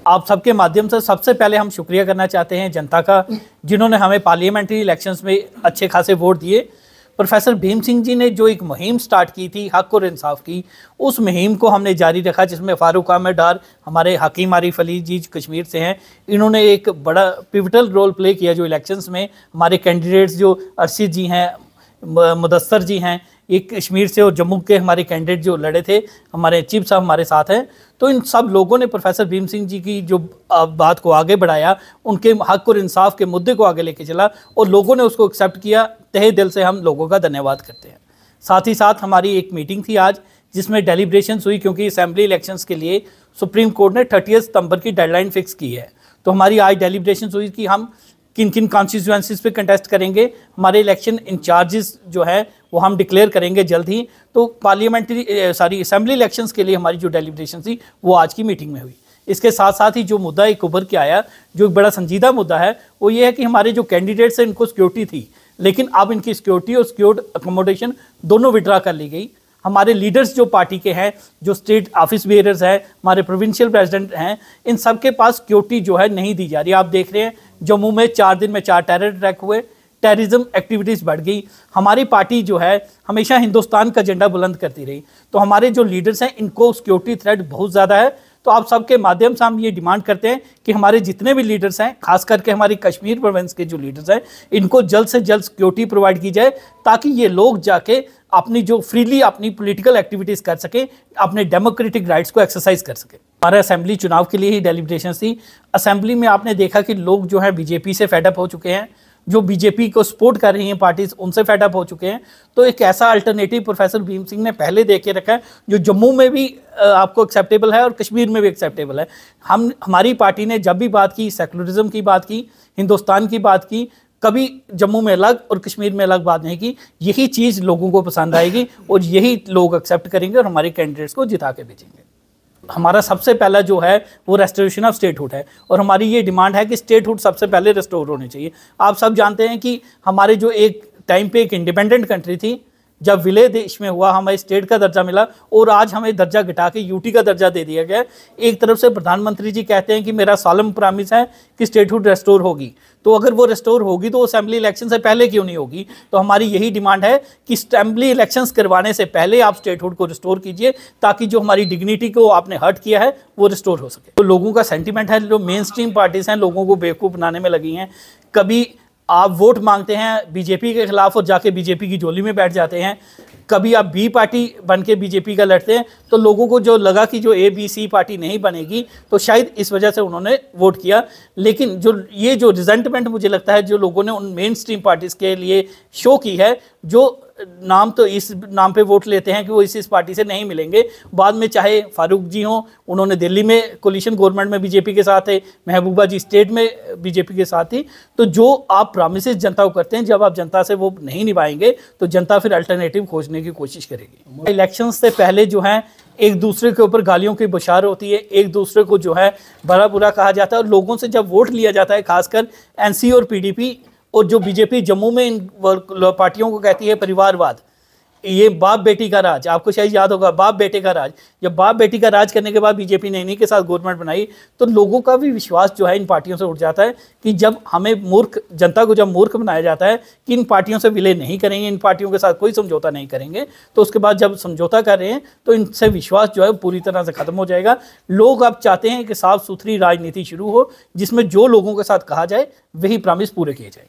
आप सबके माध्यम से सबसे पहले हम शुक्रिया करना चाहते हैं जनता का, जिन्होंने हमें पार्लियामेंट्री इलेक्शंस में अच्छे खासे वोट दिए। प्रोफेसर भीम सिंह जी ने जो एक मुहिम स्टार्ट की थी हक और इंसाफ की, उस मुहिम को हमने जारी रखा, जिसमें फारूक अहमद डार हमारे हकीम आरिफ अली जी कश्मीर से हैं, इन्होंने एक बड़ा पिवटल रोल प्ले किया जो इलेक्शंस में। हमारे कैंडिडेट्स जो अरशीद जी हैं, मुदस्सर जी हैं, एक कश्मीर से, और जम्मू के हमारे कैंडिडेट जो लड़े थे, हमारे चीफ साहब हमारे साथ हैं। तो इन सब लोगों ने प्रोफेसर भीम सिंह जी की जो बात को आगे बढ़ाया, उनके हक और इंसाफ के मुद्दे को आगे लेके चला, और लोगों ने उसको एक्सेप्ट किया। तहे दिल से हम लोगों का धन्यवाद करते हैं। साथ ही साथ हमारी एक मीटिंग थी आज, जिसमें डेलिब्रेशंस हुई, क्योंकि असेंबली इलेक्शंस के लिए सुप्रीम कोर्ट ने 30 सितंबर की डेडलाइन फिक्स की है। तो हमारी आज डेलिब्रेशंस हुई कि हम किन किन कॉन्स्टिट्यूएंसीज पे कंटेस्ट करेंगे। हमारे इलेक्शन इंचार्जेस जो है वो हम डिक्लेयर करेंगे जल्द ही। तो असेंबली इलेक्शंस के लिए हमारी जो डेलिब्रेशन थी वो आज की मीटिंग में हुई। इसके साथ साथ ही जो मुद्दा एक उभर के आया, जो एक बड़ा संजीदा मुद्दा है, वो ये है कि हमारे जो कैंडिडेट्स हैं इनको सिक्योरिटी थी, लेकिन अब इनकी सिक्योरिटी और सिक्योर्ड अकोमोडेशन दोनों विड्रा कर ली गई। हमारे लीडर्स जो पार्टी के हैं, जो स्टेट ऑफिस बेयरर्स हैं, हमारे प्रोविंशियल प्रेसिडेंट हैं, इन सब के पास सिक्योरिटी जो है नहीं दी जा रही। आप देख रहे हैं जम्मू में 4 दिन में 4 टेरर अटैक हुए, टेररिज्म एक्टिविटीज़ बढ़ गई। हमारी पार्टी जो है हमेशा हिंदुस्तान का झंडा बुलंद करती रही। तो हमारे जो लीडर्स हैं इनको सिक्योरिटी थ्रेट बहुत ज़्यादा है। तो आप सबके माध्यम से हम ये डिमांड करते हैं कि हमारे जितने भी लीडर्स हैं, खास करके हमारी कश्मीर प्रोविंस के जो लीडर्स हैं, इनको जल्द से जल्द सिक्योरिटी प्रोवाइड की जाए, ताकि ये लोग जाके अपनी जो फ्रीली अपनी पॉलिटिकल एक्टिविटीज़ कर सकें, अपने डेमोक्रेटिक राइट्स को एक्सरसाइज कर सकें। हमारे असेंबली चुनाव के लिए ही डेलिब्रेशन थी। असेंबली में आपने देखा कि लोग जो हैं बीजेपी से फेडअप हो चुके हैं, जो बीजेपी को सपोर्ट कर रही हैं पार्टीज, उनसे फेडअप हो चुके हैं। तो एक ऐसा अल्टरनेटिव प्रोफेसर भीम सिंह ने पहले दे के रखा है, जो जम्मू में भी आपको एक्सेप्टेबल है और कश्मीर में भी एक्सेप्टेबल है। हमारी पार्टी ने जब भी बात की, सेकुलरिज्म की बात की, हिंदुस्तान की बात की, कभी जम्मू में अलग और कश्मीर में अलग बात नहीं की। यही चीज़ लोगों को पसंद आएगी और यही लोग एक्सेप्ट करेंगे और हमारे कैंडिडेट्स को जिता के भेजेंगे। हमारा सबसे पहला जो है वो रेस्टोरेशन ऑफ स्टेटहुड है, और हमारी ये डिमांड है कि स्टेटहुड सबसे पहले रिस्टोर होने चाहिए। आप सब जानते हैं कि हमारे जो एक टाइम पे एक इंडिपेंडेंट कंट्री थी, जब विलय देश में हुआ हमें स्टेट का दर्जा मिला, और आज हमें दर्जा घटा के यूटी का दर्जा दे दिया गया। एक तरफ से प्रधानमंत्री जी कहते हैं कि मेरा सालम प्रॉमिस है कि स्टेटहुड रेस्टोर होगी, तो अगर वो रेस्टोर होगी तो असेंबली इलेक्शन से पहले क्यों नहीं होगी। तो हमारी यही डिमांड है कि असेंबली इलेक्शंस करवाने से पहले आप स्टेटहुड को रिस्टोर कीजिए, ताकि जो हमारी डिग्निटी को आपने हर्ट किया है वो रिस्टोर हो सके। तो लोगों का सेंटीमेंट है, जो मेन स्ट्रीम पार्टीज हैं लोगों को बेवकूफ़ बनाने में लगी हैं। कभी आप वोट मांगते हैं बीजेपी के खिलाफ और जाके बीजेपी की झोली में बैठ जाते हैं, कभी आप बी पार्टी बन के बीजेपी का लड़ते हैं। तो लोगों को जो लगा कि जो ABC पार्टी नहीं बनेगी, तो शायद इस वजह से उन्होंने वोट किया। लेकिन जो रिजेंटमेंट मुझे लगता है जो लोगों ने उन मेन स्ट्रीम पार्टीज़ के लिए शो की है, जो नाम तो इस नाम पे वोट लेते हैं कि वो इस पार्टी से नहीं मिलेंगे, बाद में चाहे फारूक जी हों, उन्होंने दिल्ली में कोलिशन गवर्नमेंट में बीजेपी के साथ थे, महबूबा जी स्टेट में बीजेपी के साथ थी। तो जो आप प्रॉमिसेस जनता को करते हैं, जब आप जनता से वो नहीं निभाएंगे तो जनता फिर अल्टरनेटिव खोजने की कोशिश करेगी। इलेक्शन से पहले जो है एक दूसरे के ऊपर गालियों की बौछार होती है, एक दूसरे को जो है बड़ा बुरा कहा जाता है, और लोगों से जब वोट लिया जाता है, खासकर NC और PDP और जो बीजेपी जम्मू में इन पार्टियों को कहती है परिवारवाद, ये बाप बेटी का राज, आपको शायद याद होगा बाप बेटे का राज। जब बाप बेटी का राज करने के बाद बीजेपी ने इन्हीं के साथ गवर्नमेंट बनाई, तो लोगों का भी विश्वास जो है इन पार्टियों से उठ जाता है कि जब हमें मूर्ख जनता को जब मूर्ख बनाया जाता है कि इन पार्टियों से विलय नहीं करेंगे, इन पार्टियों के साथ कोई समझौता नहीं करेंगे, तो उसके बाद जब समझौता कर रहे हैं तो इनसे विश्वास जो है पूरी तरह से ख़त्म हो जाएगा। लोग अब चाहते हैं कि साफ सुथरी राजनीति शुरू हो, जिसमें जो लोगों के साथ कहा जाए वही प्रॉमिस पूरे किए जाए।